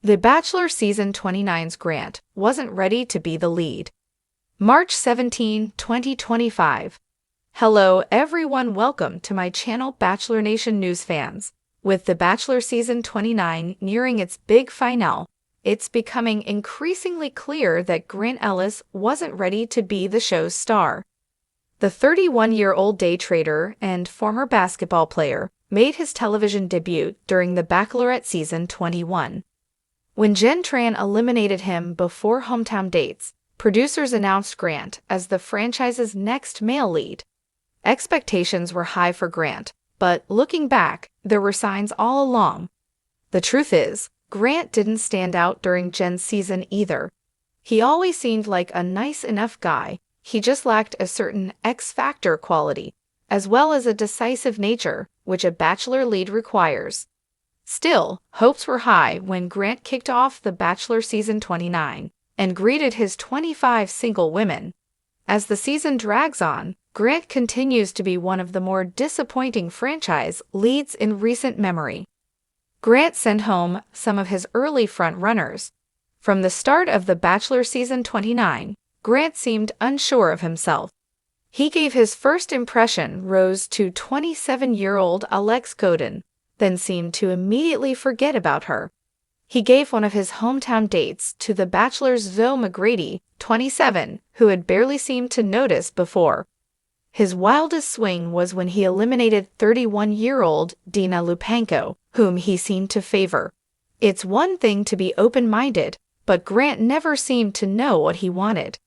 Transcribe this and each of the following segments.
The Bachelor Season 29's Grant wasn't ready to be the lead. March 17, 2025. Hello everyone, welcome to my channel Bachelor Nation News fans. With The Bachelor Season 29 nearing its big finale, it's becoming increasingly clear that Grant Ellis wasn't ready to be the show's star. The 31-year-old day trader and former basketball player made his television debut during The Bachelorette Season 21. When Jen Tran eliminated him before hometown dates, producers announced Grant as the franchise's next male lead. Expectations were high for Grant, but looking back, there were signs all along. The truth is, Grant didn't stand out during Jen's season either. He always seemed like a nice enough guy, he just lacked a certain X-factor quality, as well as a decisive nature, which a Bachelor lead requires. Still, hopes were high when Grant kicked off The Bachelor Season 29 and greeted his 25 single women. As the season drags on, Grant continues to be one of the more disappointing franchise leads in recent memory. Grant sent home some of his early front-runners. From the start of The Bachelor Season 29, Grant seemed unsure of himself. He gave his first impression rose to 27-year-old Alex Godin, then seemed to immediately forget about her. He gave one of his hometown dates to The Bachelor's Zoe McGrady, 27, who had barely seemed to notice before. His wildest swing was when he eliminated 31-year-old Dina Lupanko, whom he seemed to favor. It's one thing to be open-minded, but Grant never seemed to know what he wanted.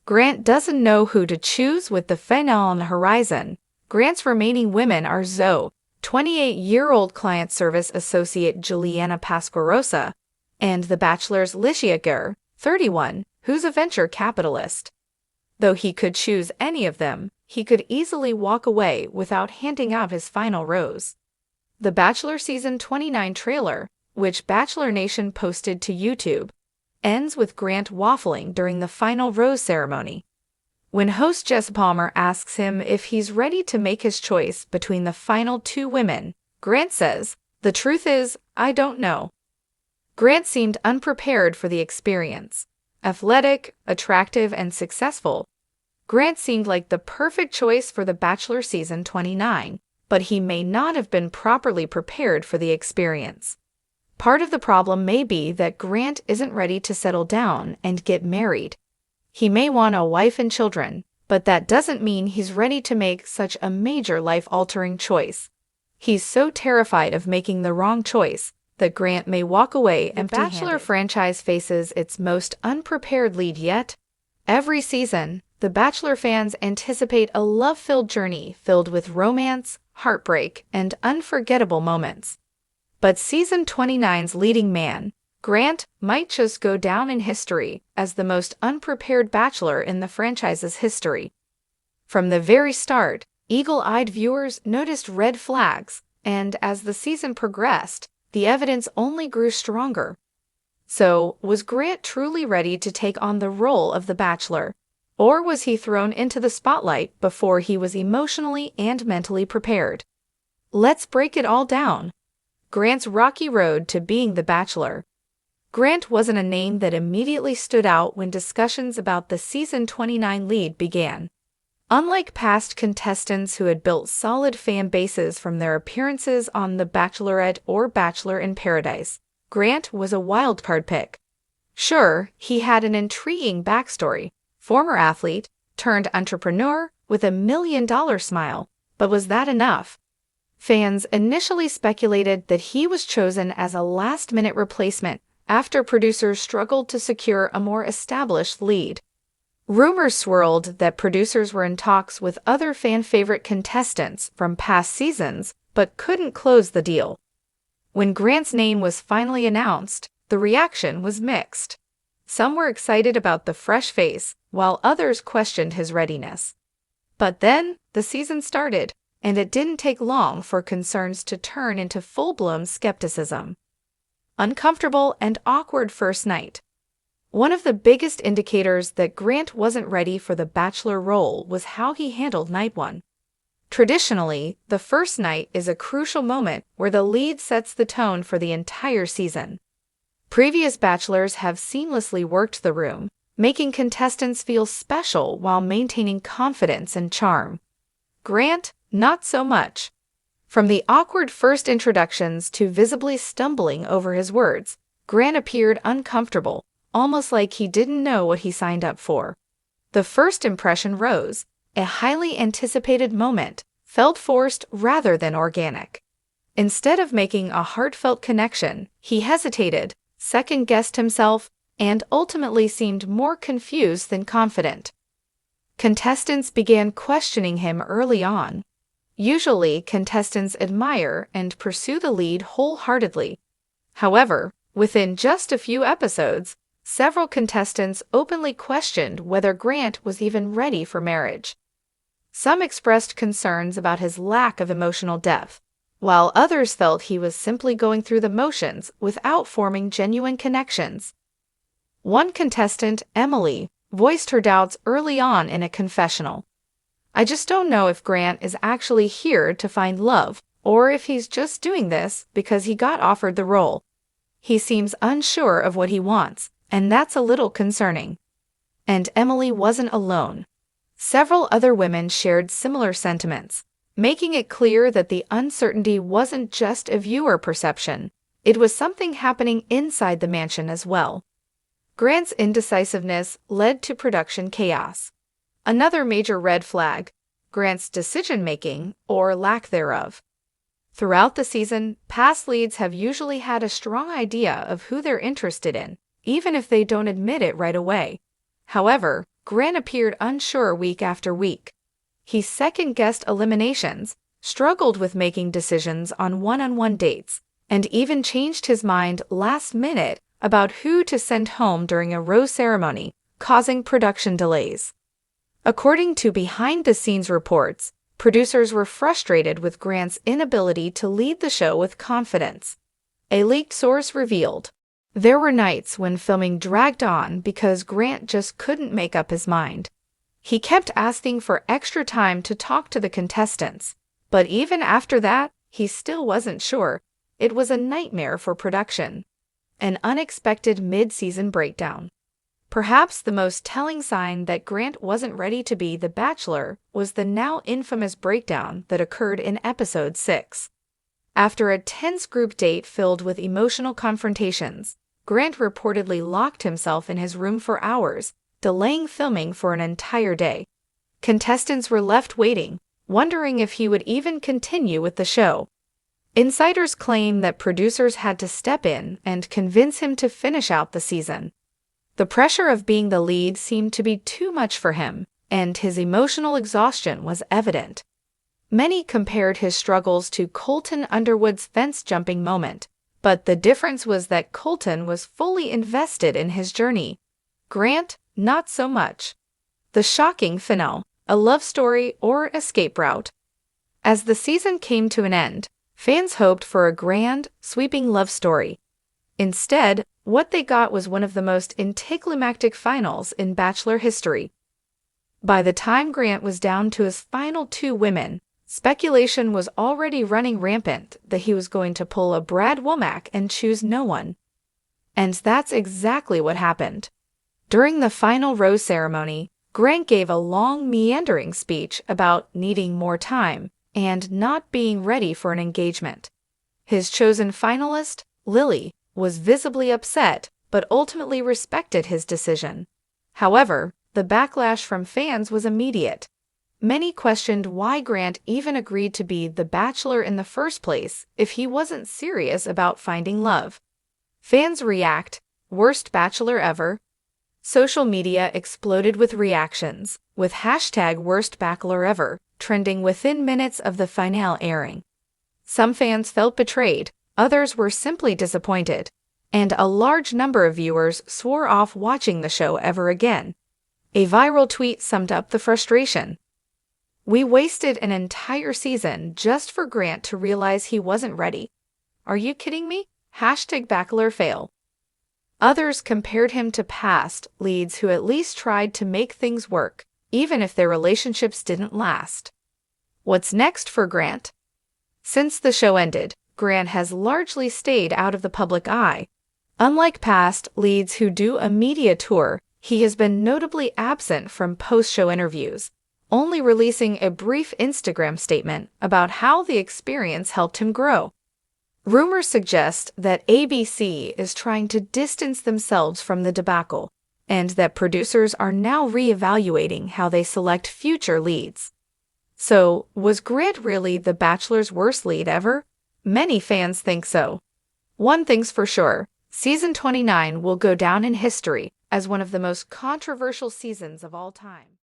Grant doesn't know who to choose with the finale on the horizon. Grant's remaining women are Zoe, 28-year-old client service associate Juliana Pasquarosa, and The Bachelor's Licia Gere, 31, who's a venture capitalist. Though he could choose any of them, he could easily walk away without handing out his final rose. The Bachelor Season 29 trailer, which Bachelor Nation posted to YouTube, ends with Grant waffling during the final rose ceremony. When host Jess Palmer asks him if he's ready to make his choice between the final two women, Grant says, "The truth is, I don't know." Grant seemed unprepared for the experience. Athletic, attractive, and successful, Grant seemed like the perfect choice for The Bachelor Season 29, but he may not have been properly prepared for the experience. Part of the problem may be that Grant isn't ready to settle down and get married. He may want a wife and children, but that doesn't mean he's ready to make such a major life-altering choice. He's so terrified of making the wrong choice that Grant may walk away empty-handed. The Bachelor franchise faces its most unprepared lead yet. Every season, The Bachelor fans anticipate a love-filled journey filled with romance, heartbreak, and unforgettable moments. But Season 29's leading man, Grant, might just go down in history as the most unprepared bachelor in the franchise's history. From the very start, eagle-eyed viewers noticed red flags, and as the season progressed, the evidence only grew stronger. So, was Grant truly ready to take on the role of the Bachelor, or was he thrown into the spotlight before he was emotionally and mentally prepared? Let's break it all down. Grant's rocky road to being the Bachelor. Grant wasn't a name that immediately stood out when discussions about the Season 29 lead began. Unlike past contestants who had built solid fan bases from their appearances on The Bachelorette or Bachelor in Paradise, Grant was a wildcard pick. Sure, he had an intriguing backstory, former athlete, turned entrepreneur with $1 million smile, but was that enough? Fans initially speculated that he was chosen as a last-minute replacement after producers struggled to secure a more established lead. Rumors swirled that producers were in talks with other fan-favorite contestants from past seasons but couldn't close the deal. When Grant's name was finally announced, the reaction was mixed. Some were excited about the fresh face, while others questioned his readiness. But then, the season started, and it didn't take long for concerns to turn into full-blown skepticism. Uncomfortable and awkward first night. One of the biggest indicators that Grant wasn't ready for the Bachelor role was how he handled night one. Traditionally, the first night is a crucial moment where the lead sets the tone for the entire season. Previous bachelors have seamlessly worked the room, making contestants feel special while maintaining confidence and charm. Grant, not so much. From the awkward first introductions to visibly stumbling over his words, Grant appeared uncomfortable, almost like he didn't know what he signed up for. The first impression rose, a highly anticipated moment, felt forced rather than organic. Instead of making a heartfelt connection, he hesitated, second-guessed himself, and ultimately seemed more confused than confident. Contestants began questioning him early on. Usually, contestants admire and pursue the lead wholeheartedly. However, within just a few episodes, several contestants openly questioned whether Grant was even ready for marriage. Some expressed concerns about his lack of emotional depth, while others felt he was simply going through the motions without forming genuine connections. One contestant, Emily, voiced her doubts early on in a confessional. "I just don't know if Grant is actually here to find love, or if he's just doing this because he got offered the role. He seems unsure of what he wants, and that's a little concerning." And Emily wasn't alone. Several other women shared similar sentiments, making it clear that the uncertainty wasn't just a viewer perception, it was something happening inside the mansion as well. Grant's indecisiveness led to production chaos. Another major red flag, Grant's decision-making, or lack thereof. Throughout the season, past leads have usually had a strong idea of who they're interested in, even if they don't admit it right away. However, Grant appeared unsure week after week. He second-guessed eliminations, struggled with making decisions on one-on-one dates, and even changed his mind last minute about who to send home during a rose ceremony, causing production delays. According to behind-the-scenes reports, producers were frustrated with Grant's inability to lead the show with confidence. A leaked source revealed, "There were nights when filming dragged on because Grant just couldn't make up his mind. He kept asking for extra time to talk to the contestants, but even after that, he still wasn't sure. It was a nightmare for production." An unexpected mid-season breakdown. Perhaps the most telling sign that Grant wasn't ready to be the Bachelor was the now infamous breakdown that occurred in episode 6. After a tense group date filled with emotional confrontations, Grant reportedly locked himself in his room for hours, delaying filming for an entire day. Contestants were left waiting, wondering if he would even continue with the show. Insiders claim that producers had to step in and convince him to finish out the season. The pressure of being the lead seemed to be too much for him, and his emotional exhaustion was evident. Many compared his struggles to Colton Underwood's fence-jumping moment, but the difference was that Colton was fully invested in his journey. Grant, not so much. The shocking finale, a love story or escape route. As the season came to an end, fans hoped for a grand, sweeping love story. Instead, what they got was one of the most anticlimactic finals in Bachelor history. By the time Grant was down to his final 2 women, speculation was already running rampant that he was going to pull a Brad Womack and choose no one. And that's exactly what happened. During the final rose ceremony, Grant gave a long, meandering speech about needing more time and not being ready for an engagement. His chosen finalist, Lily, was visibly upset but ultimately respected his decision. However, the backlash from fans was immediate. Many questioned why Grant even agreed to be the Bachelor in the first place if he wasn't serious about finding love. Fans react, "Worst Bachelor ever?" Social media exploded with reactions, with hashtag Worst Bachelor Ever trending within minutes of the finale airing. Some fans felt betrayed, others were simply disappointed, and a large number of viewers swore off watching the show ever again. A viral tweet summed up the frustration. "We wasted an entire season just for Grant to realize he wasn't ready. Are you kidding me? Hashtag Bachelor fail." Others compared him to past leads who at least tried to make things work, even if their relationships didn't last. What's next for Grant? Since the show ended, Grant has largely stayed out of the public eye. Unlike past leads who do a media tour, he has been notably absent from post-show interviews, only releasing a brief Instagram statement about how the experience helped him grow. Rumors suggest that ABC is trying to distance themselves from the debacle, and that producers are now reevaluating how they select future leads. So, was Grant really The Bachelor's worst lead ever? Many fans think so. One thing's for sure, Season 29 will go down in history as one of the most controversial seasons of all time.